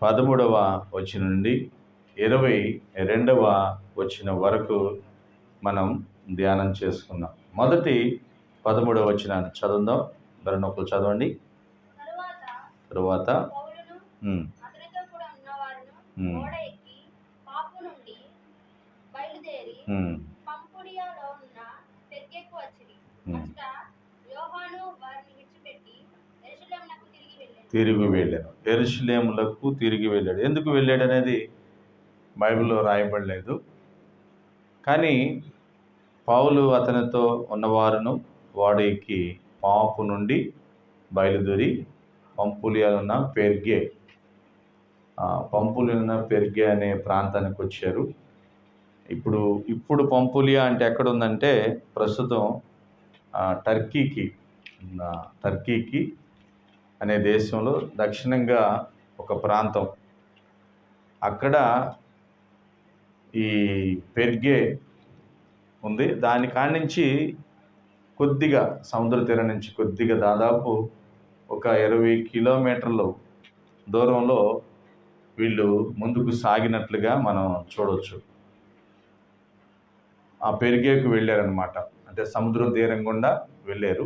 13వ వచనం నుండి 22వ వచనం వరకు మనం ధ్యానం చేసుకున్నాం. మొదటి 13వ వచనాన్ని చదువుదాం. ఒకరు చదవండి. తరువాత తిరిగి వెళ్ళాను. యెరూషలేములకు తిరిగి వెళ్ళాడు. ఎందుకు వెళ్ళాడు అనేది బైబిల్లో రాయబడలేదు. కానీ పౌలు అతనితో ఉన్నవారును వాడికి పాపు నుండి బయలుదేరి పంపులియాలున్న పెర్గే అనే ప్రాంతానికి వచ్చారు. ఇప్పుడు పంపులియా అంటే ఎక్కడ ఉందంటే ప్రస్తుతం టర్కీకి అనే దేశంలో దక్షిణంగా ఒక ప్రాంతం. అక్కడ ఈ పెర్గే ఉంది. దాని కాడి నుంచి కొద్దిగా సముద్ర తీరం నుంచి కొద్దిగా దాదాపు ఒక 20 కిలోమీటర్ల దూరంలో వీళ్ళు ముందుకు సాగినట్లుగా మనం చూడవచ్చు. ఆ పెర్గేకు వెళ్ళారనమాట. అంటే సముద్ర తీరం గుండా వెళ్ళారు.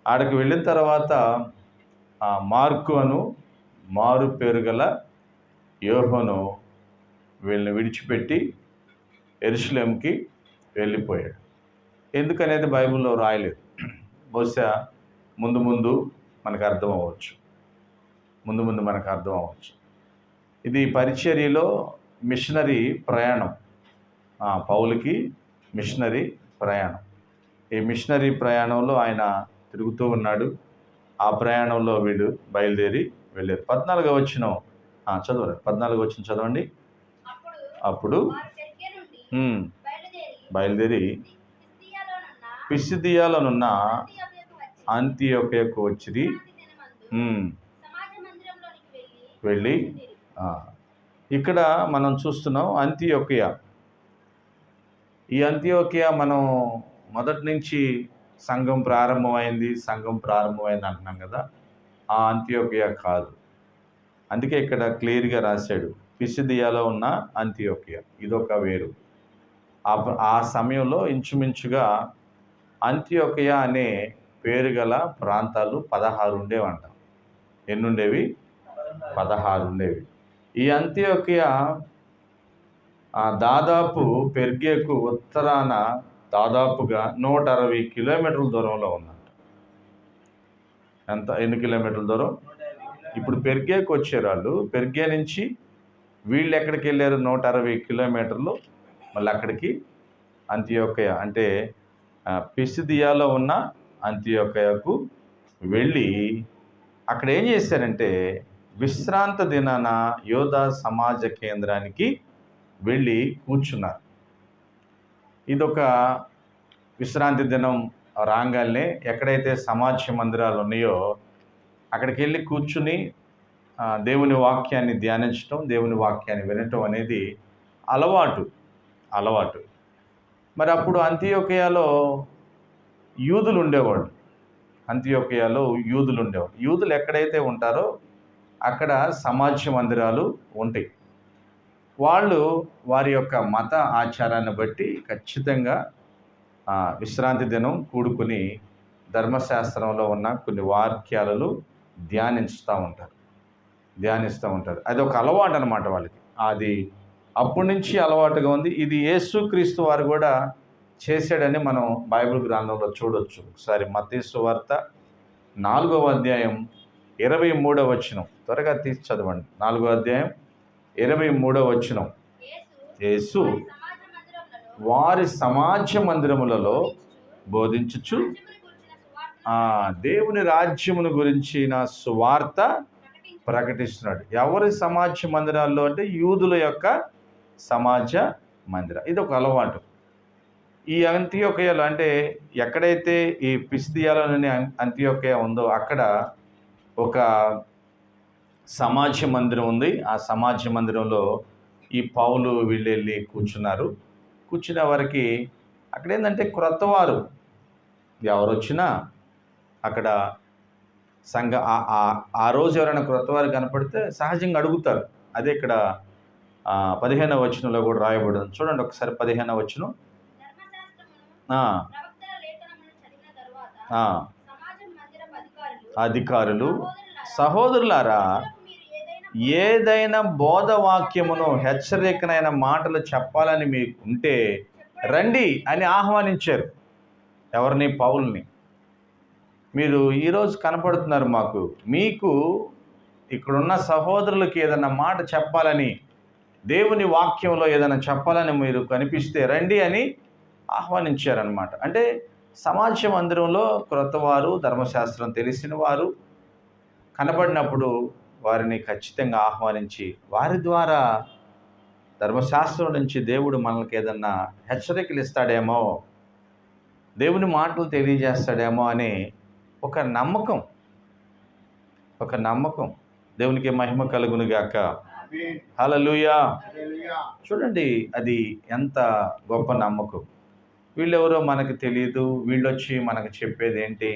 ఆడికి వెళ్ళిన తర్వాత మార్కు అను మారు పేరు గల యోహాను వీళ్ళని విడిచిపెట్టి యెరూషలేముకి వెళ్ళిపోయాడు. ఎందుకనేది బైబిల్లో రాయలేదు. బహుశా ముందు మనకు అర్థం అవ్వచ్చు. ఇది పరిచర్యలో మిషనరీ ప్రయాణం. పౌలుకి మిషనరీ ప్రయాణం. ఈ మిషనరీ ప్రయాణంలో ఆయన తిరుగుతూ ఉన్నాడు. ఆ ప్రయాణంలో వీడు బయలుదేరి వెళ్ళారు. 14వ వచనం చదవండి. అప్పుడు బయలుదేరి పిసిదియాలోనున్న అంతియొకయకు వచ్చిరి. వెళ్ళి ఇక్కడ మనం చూస్తున్నాం అంతియొకయ. ఈ అంతియొకయ మనం మొదటి నుంచి సంఘం ప్రారంభమైంది అంటున్నాం కదా. ఆ అంతియొకయ కాదు. అందుకే ఇక్కడ క్లియర్గా రాశాడు పిసిదియాలో ఉన్న అంతియొకయ. ఇదొక వేరు. ఆ సమయంలో ఇంచుమించుగా అంతియొకయ అనే పేరు గల ప్రాంతాలు 16 ఉండేవంట. ఎన్ని ఉండేవి? 16 ఉండేవి. ఈ అంతియొకయ దాదాపు పెర్గేకు ఉత్తరాన దాదాపుగా 160 కిలోమీటర్ల దూరంలో ఉందంట. ఎన్ని కిలోమీటర్ల దూరం? ఇప్పుడు పెర్గేకు వచ్చారు వాళ్ళు. పెర్గే నుంచి వీళ్ళు ఎక్కడికి వెళ్ళారు? 160 కిలోమీటర్లు. మళ్ళీ అక్కడికి అంతియొకయ అంటే పిసిదియాలో ఉన్న అంతియొకయకు వెళ్ళి అక్కడ ఏం చేశారంటే విశ్రాంత దినాన యోధా సమాజ కేంద్రానికి వెళ్ళి కూర్చున్నారు. ఇదొక విశ్రాంతి దినం రాగానే ఎక్కడైతే సమాజ మందిరాలు ఉన్నాయో అక్కడికి వెళ్ళి కూర్చుని దేవుని వాక్యాన్ని ధ్యానించడం, దేవుని వాక్యాన్ని వినటం అనేది అలవాటు. మరి అప్పుడు అంతియొకయలో యూదులు ఉండేవాళ్ళు. యూదులు ఎక్కడైతే ఉంటారో అక్కడ సమాజ మందిరాలు ఉంటాయి. వాళ్ళు వారి యొక్క మత ఆచారాన్ని బట్టి ఖచ్చితంగా విశ్రాంతి దినం కూడుకుని ధర్మశాస్త్రంలో ఉన్న కొన్ని వాక్యాలను ధ్యానిస్తూ ఉంటారు. అది ఒక అలవాటు అనమాట వాళ్ళకి. అది అప్పటి నుంచి అలవాటుగా ఉంది. ఇది యేసుక్రీస్తు వారు కూడా చేశాడని మనం బైబిల్ గ్రంథంలో చూడవచ్చు. ఒకసారి మత్తయి సువార్త 4వ అధ్యాయం 23వ వచనం త్వరగా తీసి చదవండి. 4వ అధ్యాయం 23వ వచనం. యేసు వారి సమాజ మందిరములలో బోధించుచు దేవుని రాజ్యమును గురించిన సువార్త ప్రకటిస్తున్నాడు. ఎవరి సమాజ మందిరాల్లో అంటే యూదుల యొక్క సమాజ మందిరం. ఇది ఒక అలవాటు. ఈ అంతియొకయలో అంటే ఎక్కడైతే ఈ పిసిదియాలోని అంతియొకయ ఉందో అక్కడ ఒక సమాజ మందిరం ఉంది. ఆ సమాజ మందిరంలో ఈ పౌలు వీళ్ళెళ్ళి కూర్చున్నారు. కూర్చునే వారికి అక్కడ ఏంటంటే క్రొత్తవారు ఎవరు వచ్చినా అక్కడ సంఘ ఆ రోజు ఎవరైనా క్రొత్త వారు కనపడితే సహజంగా అడుగుతారు. అదే ఇక్కడ 15వ వచనంలో కూడా రాయబడింది. చూడండి ఒకసారి 15వ వచనం. అధికారులు, సహోదరులారా, ఏదైనా బోధవాక్యమును, హెచ్చరికనైన మాటలు చెప్పాలని మీకు ఉంటే రండి అని ఆహ్వానించారు. ఎవరిని? పౌలుని. మీరు ఈరోజు కనపడుతున్నారు మాకు, మీకు ఇక్కడున్న సహోదరులకి ఏదైనా మాట చెప్పాలని, దేవుని వాక్యంలో ఏదైనా చెప్పాలని మీరు కనిపిస్తే రండి అని ఆహ్వానించారనమాట. అంటే సమాజ మందిరంలో క్రొత్తవారు, ధర్మశాస్త్రం తెలిసిన వారు కనబడినప్పుడు వారిని ఖచ్చితంగా ఆహ్వానించి, వారి ద్వారా ధర్మశాస్త్రం నుంచి దేవుడు మనకి ఏదన్నా హెచ్చరికలు ఇస్తాడేమో, దేవుని మాటలు తెలియజేస్తాడేమో అని ఒక నమ్మకం. దేవునికి మహిమ కలుగును గాక. హల్లెలూయా. చూడండి, అది ఎంత గొప్ప నమ్మకం. వీళ్ళెవరో మనకు తెలియదు, వీళ్ళొచ్చి మనకు చెప్పేది ఏంటి,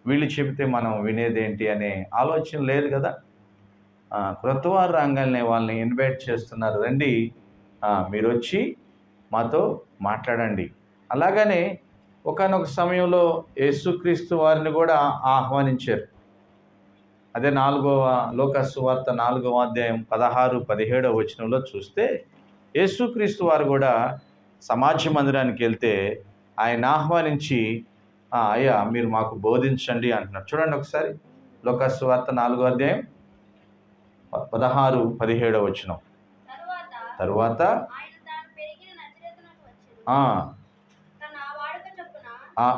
వీళ్ళు చెబితే మనం వినేదేంటి అనే ఆలోచన లేదు కదా. క్రొత్తవారు రాగానే వాళ్ళని ఇన్వైట్ చేస్తున్నారు, రండి, మీరు వచ్చి మాతో మాట్లాడండి. అలాగనే ఒకానొక సమయంలో యేసుక్రీస్తు వారిని కూడా ఆహ్వానించారు. అదే లూకా సువార్త 4వ అధ్యాయం 16-17 వచనంలో చూస్తే యేసుక్రీస్తు వారు కూడా సమాజ మందిరానికి వెళ్తే ఆయన ఆహ్వానించి, అయ్యా మీరు మాకు బోధించండి అంటున్నారు. చూడండి ఒకసారి లూకా సువార్త 4వ అధ్యాయం 16-17 వచనం. తరువాత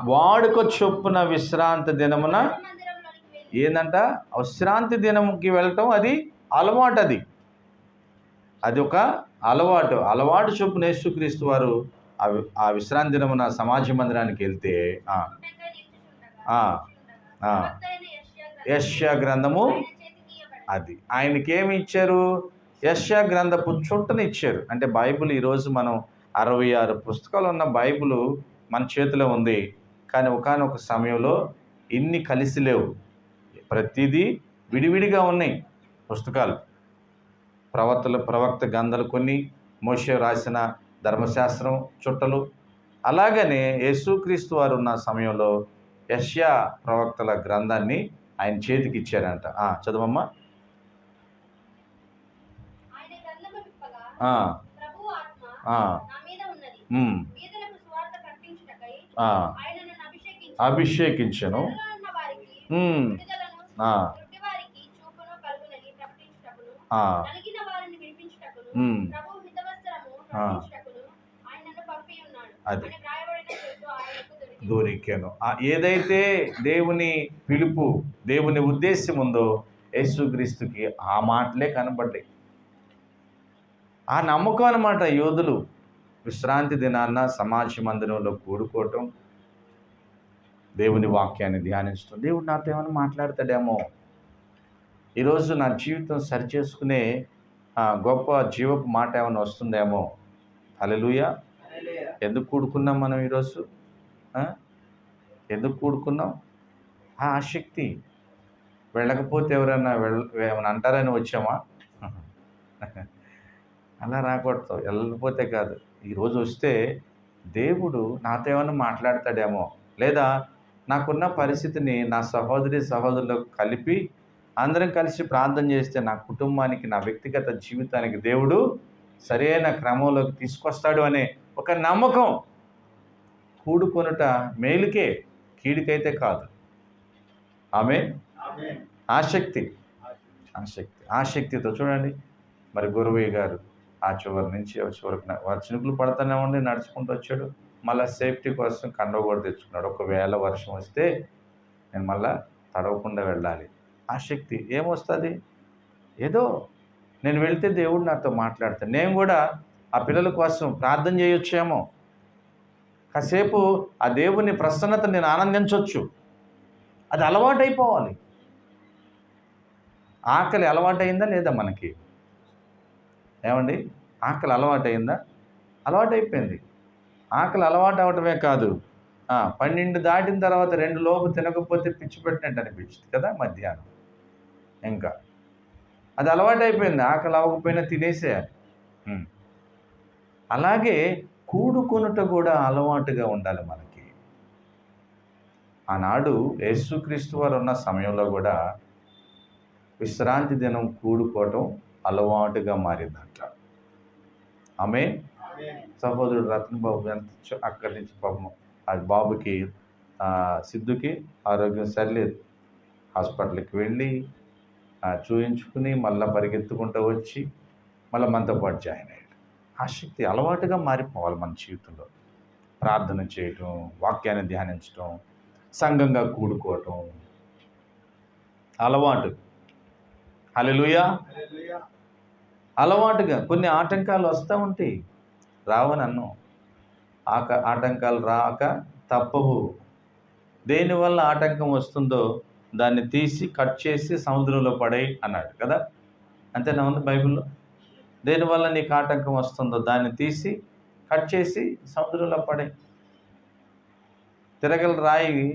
వాడుక చొప్పున విశ్రాంతి దినమున ఏందంట, విశ్రాంతి దినంకి వెళ్ళటం అది అలవాటు. అది ఒక అలవాటు చొప్పున యేసుక్రీస్తు వారు ఆ విశ్రాంతి దినమున సమాజ మందిరానికి వెళ్తే యెషయా గ్రంథము, అది ఆయనకేమి ఇచ్చారు? యెషయా గ్రంథపు చుట్టను ఇచ్చారు. అంటే బైబిల్ ఈరోజు మనం 66 పుస్తకాలు ఉన్న బైబిల్ మన చేతిలో ఉంది. కానీ ఒకానొక సమయంలో ఇన్ని కలిసి లేవు, ప్రతిదీ విడివిడిగా ఉన్నాయి పుస్తకాలు. ప్రవక్త గ్రంథాలు కొన్ని, మోషే రాసిన ధర్మశాస్త్రం చుట్టలు. అలాగనే యేసుక్రీస్తు వారు ఉన్న సమయంలో యెషయా ప్రవక్తల గ్రంథాన్ని ఆయన చేతికి ఇచ్చారంట. చదవమ్మా. అభిషేకించను, అది దూరికెను. ఏదైతే దేవుని పిలుపు, దేవుని ఉద్దేశం ఉందో యేసుక్రీస్తుకి ఆ మాటలే కనబడ్డాయి. ఆ నమ్మకం అన్నమాట. యోధులు విశ్రాంతి దినాన్న సమాజ మందిరంలో కూడుకోవటం, దేవుని వాక్యాన్ని ధ్యానించడం. దేవుడు నాతో ఏమైనా మాట్లాడతాడేమో, ఈరోజు నా జీవితం సరిచేసుకునే గొప్ప జీవపు మాట ఏమైనా వస్తుందేమో. హల్లెలూయా. ఎందుకు కూడుకున్నాం మనం ఈరోజు? ఎందుకు కూడుకున్నాం? ఆ ఆసక్తి. వెళ్ళకపోతే ఎవరైనా ఏమైనా అంటారని వచ్చామా? అలా రాకూడదు. వెళ్ళకపోతే కాదు, ఈరోజు వస్తే దేవుడు నాతో ఏమైనా మాట్లాడతాడేమో, లేదా నాకున్న పరిస్థితిని నా సహోదరులకు కలిపి అందరం కలిసి ప్రార్థన చేస్తే నా కుటుంబానికి, నా వ్యక్తిగత జీవితానికి దేవుడు సరైన క్రమంలోకి తీసుకొస్తాడు అనే ఒక నమ్మకం. కూడుకొనుట మేలుకే, కీడుకైతే కాదు. ఆమేన్. ఆసక్తితో చూడండి. మరి గురువయ్య గారు ఆ చివరి నుంచి చివరికి వారు చినుకులు పడుతూనే ఉండి నడుచుకుంటూ వచ్చాడు. మళ్ళీ సేఫ్టీ కోసం కండవ కూడా తెచ్చుకున్నాడు. ఒకవేళ వర్షం వస్తే నేను మళ్ళీ తడవకుండా వెళ్ళాలి. ఆసక్తి ఏమొస్తుంది? ఏదో నేను వెళ్తే దేవుడు నాతో మాట్లాడతాడు. నేను కూడా ఆ పిల్లల కోసం ప్రార్థన చేయొచ్చేమో, కాసేపు ఆ దేవుని ప్రసన్నత నేను ఆనందించవచ్చు. అది అలవాటైపోవాలి. ఆకలి అలవాటైందా లేదా మనకి? ఏమండి, ఆకలి అలవాటైందా? అలవాటైపోయింది. ఆకలి అలవాటు అవటమే కాదు, 12 దాటిన తర్వాత 2 లోపు తినకపోతే పిచ్చి పెట్టినట్టు అనిపించింది కదా మధ్యాహ్నం. ఇంకా అది అలవాటు అయిపోయింది, ఆకలి అవ్వకపోయినా తినేసేయాలి. అలాగే కూడుకొనుట కూడా అలవాటుగా ఉండాలి మనకి. ఆనాడు యేసుక్రీస్తు వారు ఉన్న సమయంలో కూడా విశ్రాంతి దినం కూడుకోవటం అలవాటుగా మారిందంట. ఆమె సహోదరుడు రతన్ బాబు ఎంత అక్కడి నుంచి పాపం అది బాబుకి సిద్ధుకి ఆరోగ్యం సరిలేదు, హాస్పిటల్కి వెళ్ళి చూయించుకుని మళ్ళీ పరిగెత్తుకుంటూ వచ్చి మళ్ళీ మనతో పాటు జాయిన్ అయ్యాడు. ఆసక్తి అలవాటుగా మారిపోవాలి మన జీవితంలో. ప్రార్థన చేయటం, వాక్యాన్ని ధ్యానించటం, సంఘంగా కూడుకోవటం అలవాటు. హల్లెలూయా. అలవాటుగా కొన్ని ఆటంకాలు వస్తూ ఉంటాయి, రావని అన్నం. ఆటంకాలు రాక తప్పవు. దేనివల్ల ఆటంకం వస్తుందో దాన్ని తీసి కట్ చేసి సముద్రంలో పడేయి అన్నాడు కదా, అంతేనా ఉంది బైబిల్లో? దేనివల్ల నీకు ఆటంకం వస్తుందో దాన్ని తీసి కట్ చేసి సముద్రంలో పడేయి. తిరగల రాయి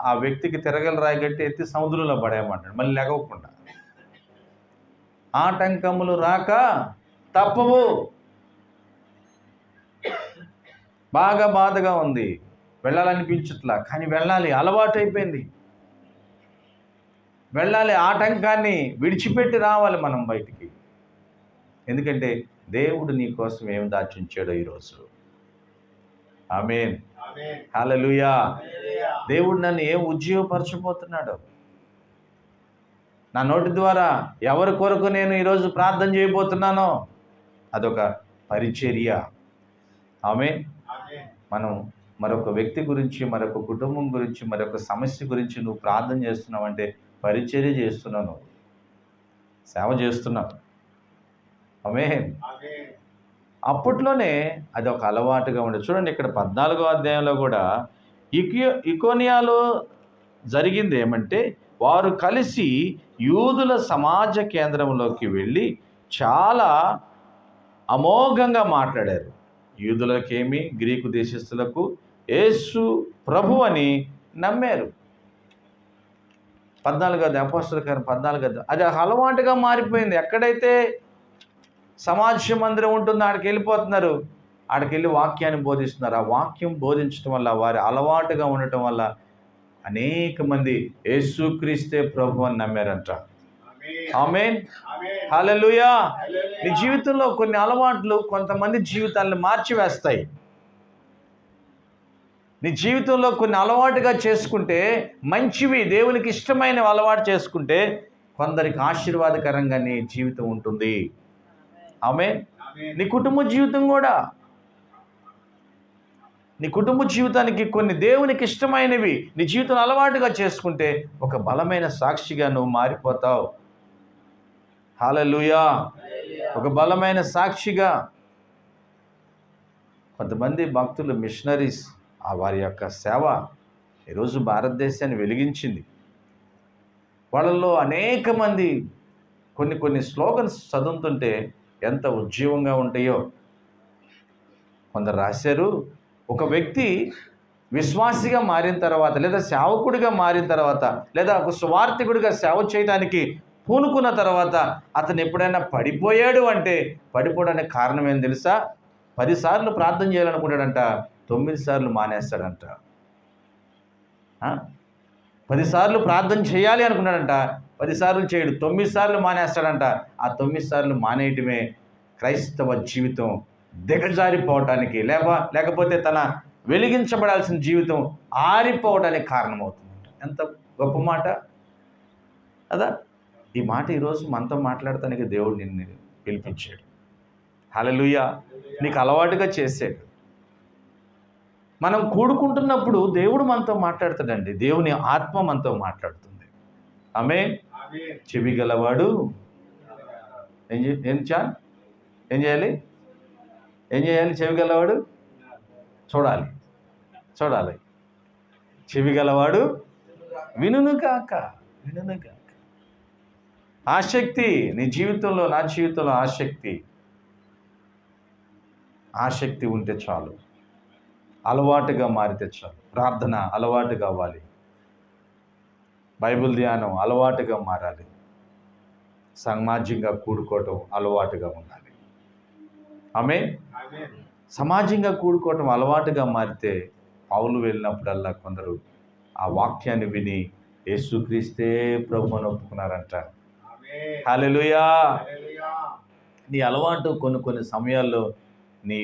ఆ వ్యక్తికి తిరగల రాయి గట్టి ఎత్తి సముద్రంలో పడేయమంటాడు, మళ్ళీ లెగవకుండా. ఆటంకములు రాక తప్పవు. బాగా బాధగా ఉంది, వెళ్ళాలనిపించట్లా, కానీ వెళ్ళాలి, అలవాటు అయిపోయింది. వెళ్ళాలి, ఆటంకాన్ని విడిచిపెట్టి రావాలి మనం బయటికి. ఎందుకంటే దేవుడు నీ కోసం ఏం దాచుంచాడో ఈరోజు. ఆమేన్, హల్లెలూయా. దేవుడు నన్ను ఏం ఉజ్జీవపరచబోతున్నాడో, నా నోటి ద్వారా ఎవరి కొరకు నేను ఈరోజు ప్రార్థన చేయబోతున్నానో అదొక పరిచర్య. ఆమేన్. మనం మరొక వ్యక్తి గురించి, మరొక కుటుంబం గురించి, మరొక సమస్య గురించి నువ్వు ప్రార్థన చేస్తున్నావు అంటే పరిచర్య చేస్తున్నావు, నువ్వు సేవ చేస్తున్నావు. ఆమేన్. అప్పట్లోనే అది ఒక అలవాటుగా ఉండేది. చూడండి, ఇక్కడ 14వ అధ్యాయంలో కూడా ఇకోనియాలో జరిగింది ఏమంటే, వారు కలిసి యూదుల సమాజ కేంద్రంలోకి వెళ్ళి చాలా అమోఘంగా మాట్లాడారు. యూదులకేమి గ్రీకు దేశస్థులకు యేసు ప్రభు అని నమ్మారు. 14 అపోస్తలుల కార్యం 14 అది అలవాటుగా మారిపోయింది. ఎక్కడైతే సమాజ మందిరం ఉంటుందో ఆడికి వెళ్ళిపోతున్నారు, ఆడికి వెళ్ళి వాక్యాన్ని బోధిస్తున్నారు. ఆ వాక్యం బోధించడం వల్ల, వారి అలవాటుగా ఉండటం వల్ల అనేక మంది యేసుక్రీస్తే ప్రభు అని నమ్మారంట. ఆమేన్, హల్లెలూయా. నీ జీవితంలో కొన్ని అలవాట్లు కొంతమంది జీవితాలను మార్చివేస్తాయి. నీ జీవితంలో కొన్ని అలవాటుగా చేసుకుంటే మంచివి, దేవునికి ఇష్టమైన అలవాటు చేసుకుంటే కొందరికి ఆశీర్వాదకరంగా నీ జీవితం ఉంటుంది. ఆమేన్. నీ కుటుంబ జీవితం కూడా, నీ కుటుంబ జీవితానికి కొన్ని దేవునికి ఇష్టమైనవి నీ జీవితంలో అలవాటుగా చేసుకుంటే ఒక బలమైన సాక్షిగా నువ్వు మారిపోతావు. హల్లెలూయా. ఒక బలమైన సాక్షిగా. కొంతమంది భక్తులు, మిషనరీస్, వారి యొక్క సేవ ఈరోజు భారతదేశాన్ని వెలిగించింది. వాళ్ళల్లో అనేక మంది కొన్ని స్లోగన్స్ చదువుతుంటే ఎంత ఉజ్జీవంగా ఉంటాయో. కొందరు రాశారు, ఒక వ్యక్తి విశ్వాసిగా మారిన తర్వాత, లేదా సేవకుడిగా మారిన తర్వాత, లేదా ఒక సువార్థికుడిగా సేవ చేయడానికి పూనుకున్న తర్వాత అతను ఎప్పుడైనా పడిపోయాడు అంటే పడిపోవడానికి కారణం ఏం తెలుసా? 10 సార్లు ప్రార్థన చేయాలనుకుంటాడంట, 9 సార్లు మానేస్తాడంట. 10 సార్లు ప్రార్థన చేయాలి అనుకున్నాడంట, 10 సార్లు చేయడు, 9 సార్లు మానేస్తాడంట. ఆ 9 సార్లు మానేయటమే క్రైస్తవ జీవితం దిగజారిపోవటానికి, లేకపోతే తన వెలిగించబడాల్సిన జీవితం ఆరిపోవడానికి కారణమవుతుందంట. ఎంత గొప్ప మాట కదా! ఈ మాట ఈరోజు మనతో మాట్లాడటానికి దేవుడు నిన్ను పిలిపించాడు. హల్లెలూయా. నీకు అలవాటుగా చేసాడు. మనం కూడుకుంటున్నప్పుడు దేవుడు మనతో మాట్లాడతాడండి. దేవుని ఆత్మ మనతో మాట్లాడుతుంది. ఆమేన్. చెవి గలవాడు ఏం చేయాలి? చెవి గలవాడు చూడాలి. చెవి గలవాడు వినును కాక. ఆసక్తి నీ జీవితంలో, నా జీవితంలో ఆసక్తి ఉంటే చాలు. అలవాటుగా మారితే చాలు. ప్రార్థన అలవాటు కావాలి, బైబిల్ ధ్యానం అలవాటుగా మారాలి, సమాజంగా కూడుకోవటం అలవాటుగా ఉండాలి. ఆమేన్. సమాజంగా కూడుకోవటం అలవాటుగా మారితే పౌలు వెళ్ళినప్పుడల్లా కొందరు ఆ వాక్యాన్ని విని యేసుక్రీస్తే ప్రభువుని ఒప్పుకున్నారంట. హల్లెలూయా. నీ అలవాటు కొన్ని సమయాల్లో నీ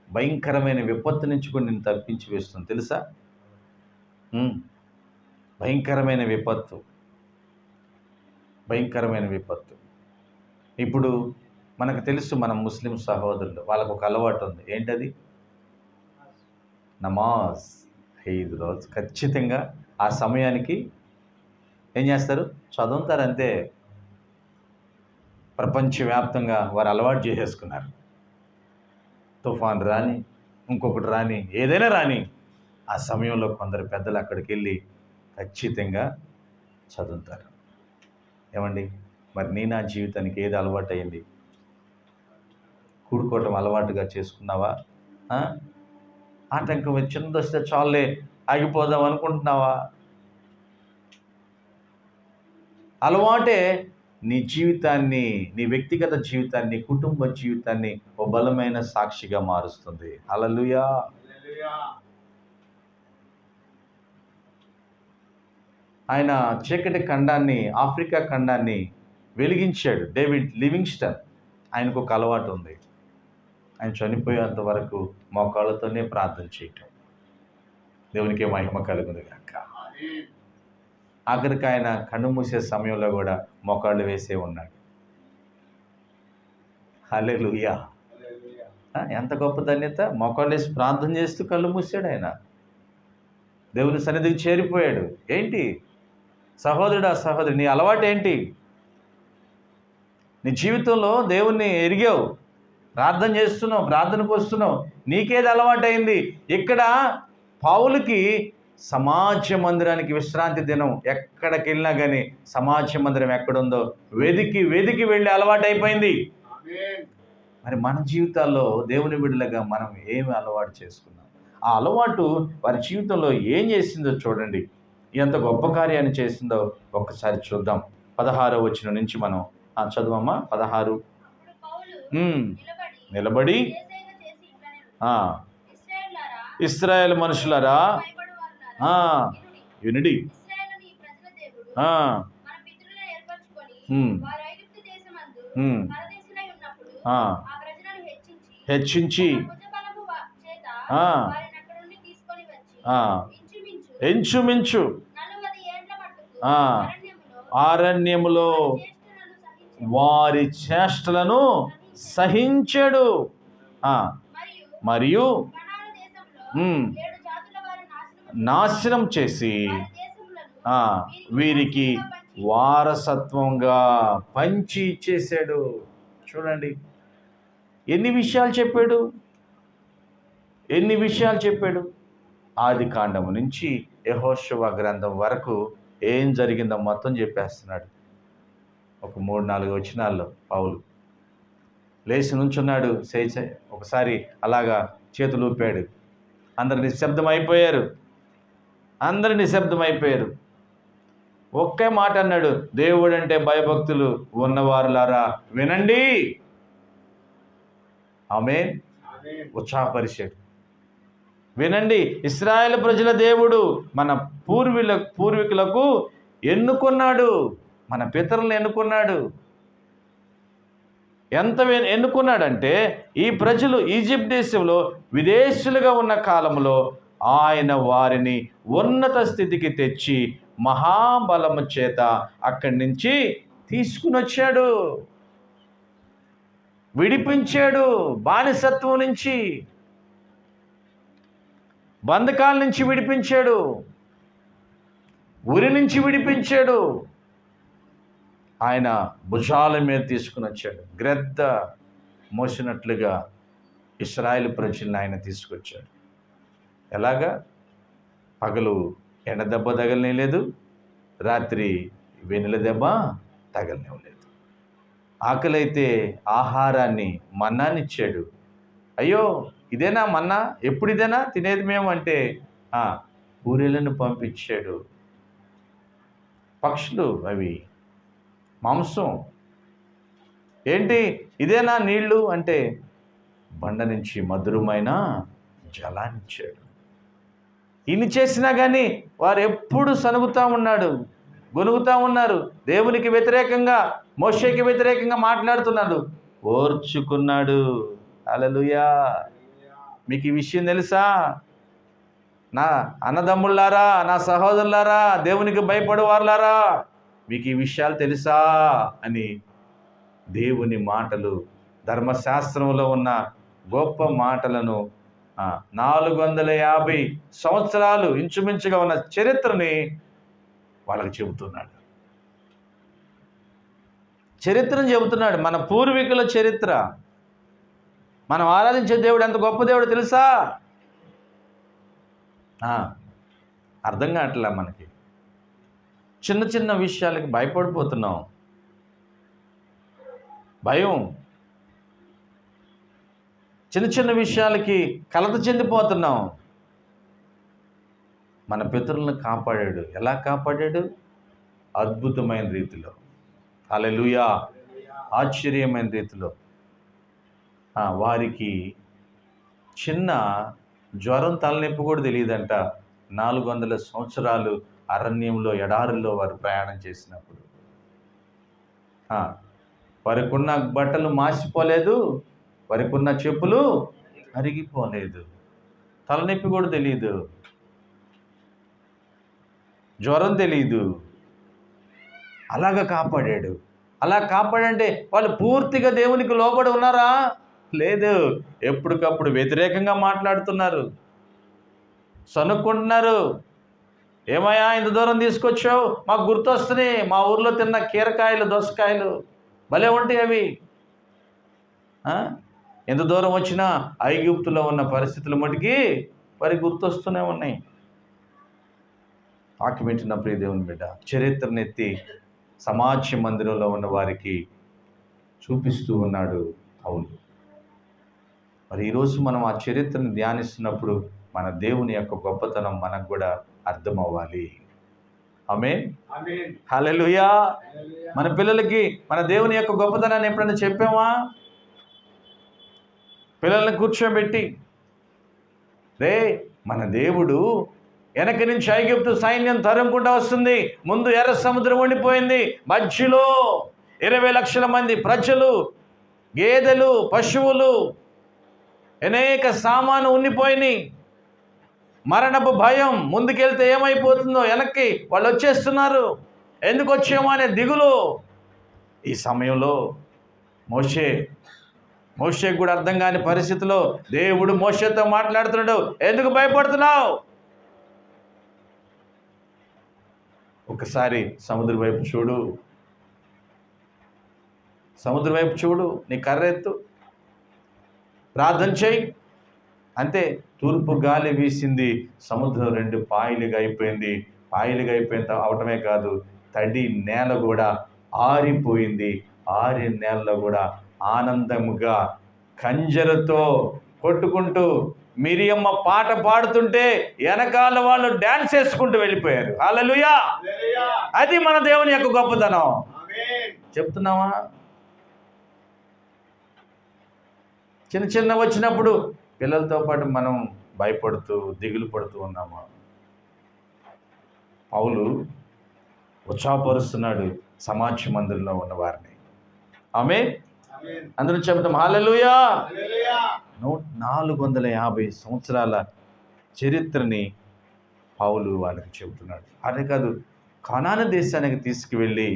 భయంకరమైన విపత్తు నుంచి కూడా నేను తప్పించి వేస్తుంది, తెలుసా? భయంకరమైన విపత్తు. ఇప్పుడు మనకు తెలుసు, మన ముస్లిం సహోదరులు వాళ్ళకు ఒక అలవాటు ఉంది. ఏంటది? నమాజ్. 5 రోజు ఖచ్చితంగా ఆ సమయానికి ఏం చేస్తారు? చదువుతారు అంతే. ప్రపంచవ్యాప్తంగా వారు అలవాటు చేసేసుకున్నారు. తుఫాన్ రాని, ఇంకొకటి రాని, ఏదైనా రాని, ఆ సమయంలో కొందరు పెద్దలు అక్కడికి వెళ్ళి ఖచ్చితంగా చదువుతారు. ఏమండి, మరి నా జీవితానికి ఏది అలవాటు అయింది? కూడుకోవటం అలవాటుగా చేసుకున్నావా? ఆటంకం చిన్నది వస్తే చాలే ఆగిపోదాం అనుకుంటున్నావా? అలవాటే నీ జీవితాన్ని, నీ వ్యక్తిగత జీవితాన్ని, కుటుంబ జీవితాన్ని ఓ బలమైన సాక్షిగా మారుస్తుంది. హల్లెలూయా. ఆయన చీకటి ఖండాన్ని, ఆఫ్రికా ఖండాన్ని వెలిగించాడు. David Livingstone. ఆయనకు ఒక అలవాటు ఉంది. ఆయన చనిపోయేంత వరకు మోకాళ్ళతోనే ప్రార్థన చేయటం. దేవునికి మహిమ కలుగును గాక. ఆఖరికి ఆయన కన్ను మూసే సమయంలో కూడా మోకాళ్ళు వేసే ఉన్నాడు. హల్లెలూయా. ఎంత గొప్ప ధన్యత! మోకాళ్ళు వేసి ప్రార్థన చేస్తూ కళ్ళు మూసాడు ఆయన. దేవుని సన్నిధికి చేరిపోయాడు. ఏంటి సహోదరుడా, సహోదరి, నీ అలవాటు ఏంటి? నీ జీవితంలో దేవుణ్ణి ఎరిగావు, ప్రార్థన చేస్తున్నావు, ప్రార్థనకు వస్తున్నావు, నీకేది అలవాటైంది? ఇక్కడ పౌలుకి సమాజ మందిరానికి విశ్రాంతి దినం ఎక్కడికి వెళ్ళినా కానీ సమాజ మందిరం ఎక్కడుందో వెదికి వెళ్ళి అలవాటు అయిపోయింది. మరి మన జీవితాల్లో దేవుని బిడ్డలుగా మనం ఏమి అలవాటు చేసుకున్నాం? ఆ అలవాటు వారి జీవితంలో ఏం చేసిందో చూడండి. ఎంత గొప్ప కార్యాన్ని చేసిందో ఒక్కసారి చూద్దాం. 16వ వచనం నుంచి మనం చదువమ్మా. 16. నిలబడి ఇశ్రాయేలు మనుషులారా యునిడి, హెచ్చించి ఇంచుమించు అరణ్యములో వారి చేష్టలను సహించాడు. మరియు నాశనం చేసి వీరికి వారసత్వంగా పంచి ఇచ్చేశాడు. చూడండి ఎన్ని విషయాలు చెప్పాడు. ఆది కాండము నుంచి యెహోషువ గ్రంథం వరకు ఏం జరిగిందో మొత్తం చెప్పేస్తున్నాడు. ఒక 3-4 వచనాల్లో పౌలు లేచి నుంచున్నాడు. ఒకసారి అలాగా చేతులు ఊపాడు. అందరు నిశ్శబ్దమైపోయారు. ఒకే మాట అన్నాడు, దేవుడంటే భయభక్తులు ఉన్నవారులారా వినండి. ఆమేన్. ఉత్సాహపరిచాడు. వినండి, ఇశ్రాయేలు ప్రజల దేవుడు మన పూర్వీకులకు ఎన్నుకున్నాడు, మన పితరులను ఎన్నుకున్నాడు. ఎంత ఎన్నుకున్నాడంటే ఈ ప్రజలు ఈజిప్ట్ దేశంలో విదేశీయులుగా ఉన్న కాలంలో ఆయన వారిని ఉన్నత స్థితికి తెచ్చి మహాబలము చేత అక్కడి నుంచి తీసుకుని వచ్చాడు, విడిపించాడు. బానిసత్వం నుంచి, బంధకాల నుంచి విడిపించాడు, ఉరి నుంచి విడిపించాడు. ఆయన భుజాల మీద తీసుకుని వచ్చాడు. గ్రద్ద మోసినట్లుగా ఇశ్రాయేలు ప్రజలను ఆయన తీసుకొచ్చాడు. ఎలాగా? పగలు ఎండ దెబ్బ తగలనేలేదు, రాత్రి వెన్నెల దెబ్బ తగలనేలేదు. ఆకలైతే ఆహారాన్ని, మన్నానిచ్చాడు. అయ్యో ఇదేనా మన్నా, ఎప్పుడు ఇదేనా తినేది మేము అంటే పూరీలను పంపించాడు. పక్షులు అవి, మాంసం. ఏంటి ఇదేనా నీళ్లు అంటే బండ నుంచి మధురమైన జలాన్నిచ్చాడు. ఇన్ని చేసినా కానీ వారు ఎప్పుడు సనుగుతూ ఉన్నాడు, గొనుగుతూ ఉన్నారు. దేవునికి వ్యతిరేకంగా, మోషేకి వ్యతిరేకంగా మాట్లాడుతున్నాడు. ఓర్చుకున్నాడు. హల్లెలూయా. మీకు ఈ విషయం తెలుసా? నా అన్నదమ్ముళ్ళారా, నా సహోదరులారా, దేవునికి భయపడేవారులారా, మీకు ఈ విషయాలు తెలుసా అని దేవుని మాటలు, ధర్మశాస్త్రంలో ఉన్న గొప్ప మాటలను 450 సంవత్సరాలు ఇంచుమించుగా ఉన్న చరిత్రని వాళ్ళకి చెబుతున్నాడు. చరిత్రను చెబుతున్నాడు. మన పూర్వీకుల చరిత్ర. మనం ఆరాధించే దేవుడు ఎంత గొప్ప దేవుడు తెలుసా? అర్థం కావట్లే మనకి. చిన్న చిన్న విషయాలకి భయపడిపోతున్నాం. భయం. చిన్న చిన్న విషయాలకి కలత చెందిపోతున్నాం. మన పితరులను కాపాడాడు. ఎలా కాపాడాడు? అద్భుతమైన రీతిలో. హల్లెలూయా. ఆశ్చర్యమైన రీతిలో. వారికి చిన్న జ్వరం, తలనొప్పి కూడా తెలియదంట. 400 సంవత్సరాలు అరణ్యంలో, ఎడారుల్లో వారు ప్రయాణం చేసినప్పుడు వారికున్న బట్టలు మాసిపోలేదు, వారికున్న చెప్పులు అరిగిపోలేదు, తలనొప్పి కూడా తెలియదు, జ్వరం తెలియదు. అలాగ కాపాడాడు. అలా కాపాడంటే వాళ్ళు పూర్తిగా దేవునికి లోబడి ఉన్నారా? లేదు. ఎప్పటికప్పుడు వ్యతిరేకంగా మాట్లాడుతున్నారు, సనుక్కుంటున్నారు. ఏమయ్యా ఇంత దూరం తీసుకొచ్చావు? మాకు గుర్తొస్తున్నాయి, మా ఊర్లో తిన్న కీరకాయలు, దోసకాయలు భలే ఉంటాయి అవి. ఎంత దూరం వచ్చినా ఐగుప్తులో ఉన్న పరిస్థితుల మటుకి వారికి గుర్తొస్తూనే ఉన్నాయి. ఆకిమెట్టిన ప్రియ దేవుని బిడ్డ, చరిత్రనెత్తి సమాజ మందిరంలో ఉన్న వారికి చూపిస్తూ ఉన్నాడు పౌలు. మరి ఈరోజు మనం ఆ చరిత్రను ధ్యానిస్తున్నప్పుడు మన దేవుని యొక్క గొప్పతనం మనకు కూడా అర్థం అవ్వాలి. ఆమేన్. హల్లెలూయా. మన పిల్లలకి మన దేవుని యొక్క గొప్పతనాన్ని ఎప్పుడైనా చెప్పామా? పిల్లల్ని కూర్చోబెట్టి, రే మన దేవుడు వెనక నుంచి ఐగుప్తు సైన్యం తరుముకుంటూ వస్తుంది, ముందు ఎర్ర సముద్రం ఉండిపోయింది, మధ్యలో 20 లక్షల మంది ప్రజలు, గేదెలు, పశువులు, అనేక సామాను ఉండిపోయినాయి. మరణపు భయం, ముందుకెళ్తే ఏమైపోతుందో, వెనక్కి వాళ్ళు వచ్చేస్తున్నారు, ఎందుకు వచ్చామో అనే దిగులు. ఈ సమయంలో మోషేకు కూడా అర్థం కాని పరిస్థితిలో దేవుడు మోషేతో మాట్లాడుతున్నాడు. ఎందుకు భయపడుతున్నావు? ఒకసారి సముద్రం వైపు చూడు, సముద్రం వైపు చూడు, నీ కర్ర ఎత్తు, ప్రార్థన చేయి. అంతే. తూర్పు గాలి వీసింది, సముద్రం 2 పాయలుగా అయిపోయింది. పాయలుగా అవటమే కాదు, తడి నేల కూడా ఆరిపోయింది. ఆరి నేలలో కూడా ఆనందముగా కంజరతో కొట్టుకుంటూ మిరియమ్మ పాట పాడుతుంటే వెనకాల వాళ్ళు డాన్స్ వేసుకుంటూ వెళ్ళిపోయారు. హల్లెలూయా. అది మన దేవుని యొక్క గొప్పతనం. చెప్తున్నావా? చిన్న చిన్న వచ్చినప్పుడు పిల్లలతో పాటు మనం భయపడుతూ దిగులు పడుతూ ఉన్నామా? పౌలు ఉత్సాహపరుస్తున్నాడు సమాజ మందిరంలో ఉన్న వారిని. ఆమేన్. అందరూ చెప్తాం హల్లెలూయా. 450 సంవత్సరాల చరిత్రని పౌలు వాళ్ళకి చెబుతున్నాడు. అదే కాదు, కానాను దేశానికి తీసుకువెళ్ళి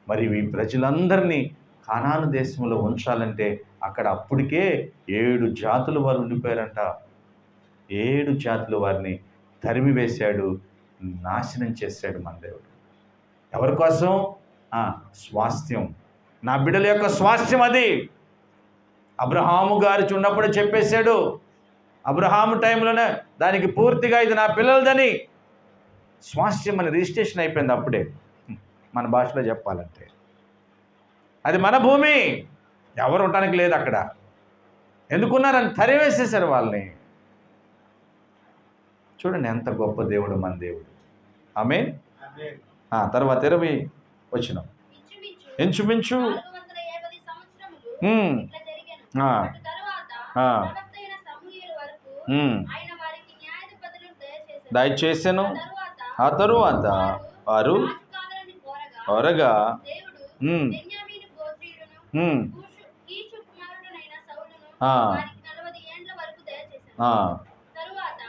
మరి ఈ ప్రజలందరినీ కానాను దేశంలో ఉంచాలంటే అక్కడ అప్పటికే 7 జాతుల వారు ఉండిపోయారంట. 7 జాతుల వారిని తరిమి వేశాడు, నాశనం చేశాడు మన దేవుడు. ఎవరి కోసం? స్వాస్థ్యం. నా బిడ్డల యొక్క స్వాస్థ్యం అది. అబ్రహాము గారు ఉన్నప్పుడు చెప్పేశాడు. అబ్రహాము టైంలోనే దానికి పూర్తిగా ఇది నా పిల్లలదని స్వాస్థ్యం అని రిజిస్ట్రేషన్ అయిపోయింది అప్పుడే. మన భాషలో చెప్పాలంటే అది మన భూమి, ఎవరు ఉండడానికి లేదు అక్కడ. ఎందుకున్నారని తరివేసేశారు వాళ్ళని. చూడండి ఎంత గొప్ప దేవుడు మన దేవుడు. ఆమేన్. తర్వాత 20 వచనం. ఇంచుమించు దయచేసెను. ఆ తరువాత వారు త్వరగా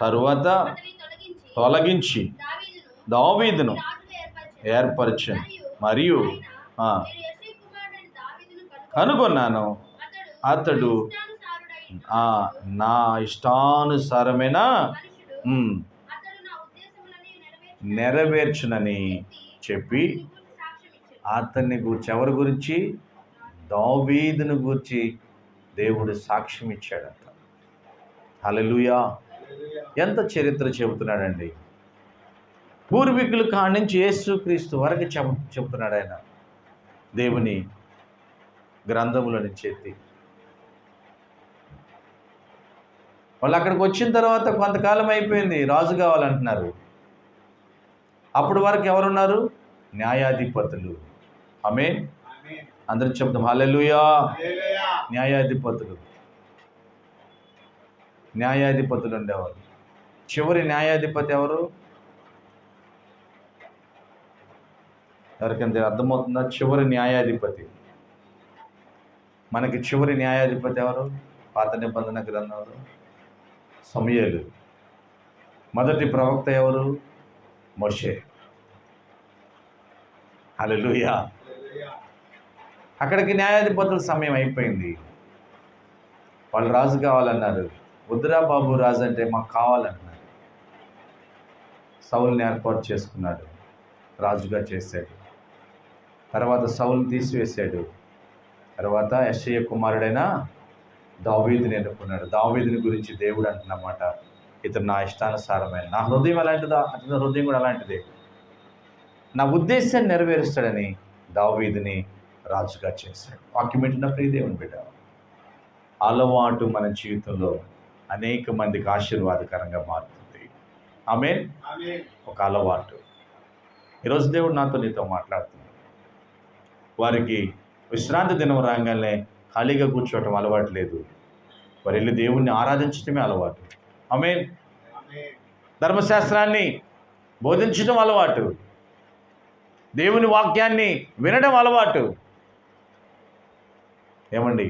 తరువాత తొలగించి దావీదును ఏర్పరచను మరియు కనుగొన్నాను అతడు నా ఇష్టానుసారమైన నెరవేర్చునని చెప్పి అతన్ని గురించి, ఎవరి గురించి? దావీదును గురించి దేవుడు సాక్ష్యం ఇచ్చాడంట. హల్లెలూయా. ఎంత చరిత్ర చెబుతున్నాడండి. పూర్వీకుల కాడి నుంచి యేసుక్రీస్తు వరకు చెబుతున్నాడు ఆయన దేవుని గ్రంథముల నుంచి ఎత్తి. వాళ్ళు అక్కడికి వచ్చిన తర్వాత కొంతకాలం అయిపోయింది, రాజు కావాలంటున్నారు. అప్పటి వరకు ఎవరున్నారు? న్యాయాధిపతులు. ఆమేన్. అందరూ చెప్తాం హల్లెలూయా. న్యాయాధిపతులు ఉండేవారు. చివరి న్యాయాధిపతి ఎవరు? ఎవరికంటే అర్థమవుతుందా? చివరి న్యాయాధిపతి. మనకి చివరి న్యాయాధిపతి ఎవరు? పాత నిబంధన గ్రంథం ఎవరు? సమూయేలు. మొదటి ప్రవక్త ఎవరు? మోషే. హల్లెలూయా. అక్కడికి న్యాయాధిపతుల సమయం అయిపోయింది. వాళ్ళు రాజు కావాలన్నారు. వద్దురా బాబు, రాజు అంటే మాకు కావాలన్నారు. సౌలుని ఏర్పాటు చేసుకున్నాడు, రాజుగా చేశాడు. తర్వాత సౌలుని తీసివేశాడు. తర్వాత యెషయా కుమారుడైన దావీదుని ఎన్నుకున్నాడు. దావీదుని గురించి దేవుడు అంటున్నమాట, ఇతను నా ఇష్టానుసారమైన, నా హృదయం అలాంటిదా, అతని హృదయం కూడా అలాంటిదే, నా ఉద్దేశాన్ని నెరవేరుస్తాడని దావీదుని రాజుగా చేశాడు. వాక్యం పెట్టిన ప్రియ దేవుని బిడ్డ, అలవాటు మన జీవితంలో అనేక మందికి ఆశీర్వాదకరంగా మారుతుంది. ఆమేన్. ఒక అలవాటు. ఈరోజు దేవుడు నీతో మాట్లాడుతున్నాడు. వారికి విశ్రాంతి దినం రాగానే ఖాళీగా కూర్చోవటం అలవాటు లేదు. వారు వెళ్ళి దేవుణ్ణి ఆరాధించడమే అలవాటు. ఆమేన్. ధర్మశాస్త్రాన్ని బోధించడం అలవాటు. దేవుని వాక్యాన్ని వినడం అలవాటు. ఏమండి,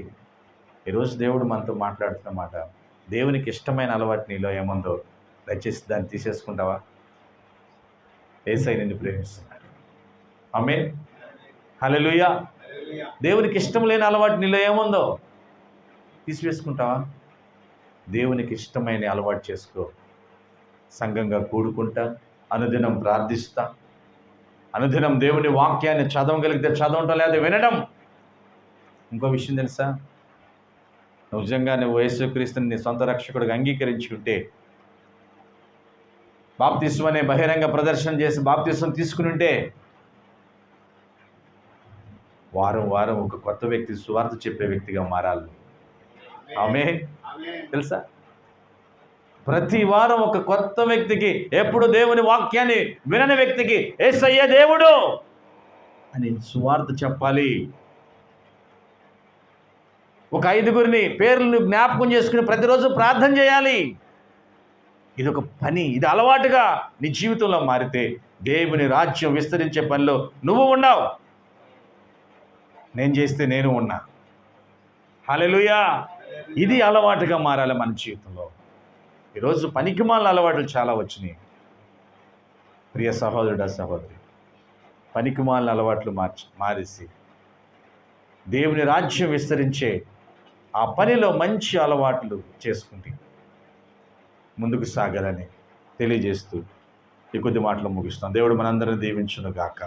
ఈరోజు దేవుడు మనతో మాట్లాడుతున్నమాట, దేవునికి ఇష్టమైన అలవాటు నీలో ఏముందో దయచేసి దాన్ని తీసేసుకుంటావా? యేసయ్య నిన్ను ప్రేమిస్తున్నాడు. ఆమేన్. హల్లెలూయా. దేవునికి ఇష్టం లేని అలవాటు నీలో ఏముందో తీసివేసుకుంటావా? దేవునికి ఇష్టమైన అలవాటు చేసుకో. సంఘంగా కూడుకుంటా, అనుదినం ప్రార్థిస్తా, అనుదినం దేవుని వాక్యాన్ని చదవగలిగితే చదవటం, లేదా వినడం. ఇంకో విషయం తెలుసా? నిజంగా నువ్వు యేసుక్రీస్తుని నీ సొంత రక్షకుడిగా అంగీకరించుకుంటే, బాప్తిస్మం అనే బహిరంగ ప్రదర్శన చేసి బాప్తిస్మం తీసుకుని ఉంటే, వారం వారం ఒక కొత్త వ్యక్తి సువార్త చెప్పే వ్యక్తిగా మారాలి. ఆమేన్. తెలుసా? ప్రతి వారం ఒక కొత్త వ్యక్తికి, ఎప్పుడు దేవుని వాక్యాన్ని వినని వ్యక్తికి యేసయ్య దేవుడు అని సువార్త చెప్పాలి. ఒక 5గురిని పేర్లను జ్ఞాపకం చేసుకుని ప్రతిరోజు ప్రార్థన చేయాలి. ఇది ఒక పని, ఇది అలవాటుగా నీ జీవితంలో మారితే దేవుని రాజ్యం విస్తరించే పనిలో నువ్వు ఉన్నావు. నేను చేస్తే నేను ఉన్నా. హల్లెలూయా. ఇది అలవాటుగా మారాలి మన జీవితంలో. ఈరోజు పనికిమాలిన అలవాట్లు చాలా వచ్చినాయి. ప్రియ సహోదరుడా, సహోదరి, పనికిమాలిన అలవాట్లు మారేసి దేవుని రాజ్యం విస్తరించే ఆ పనిలో మంచి అలవాట్లు చేసుకుంటే ముందుకు సాగాలని తెలియజేస్తూ ఈ కొద్ది మాటలు ముగిస్తాం. దేవుడు మనందరిని దీవించును గాక.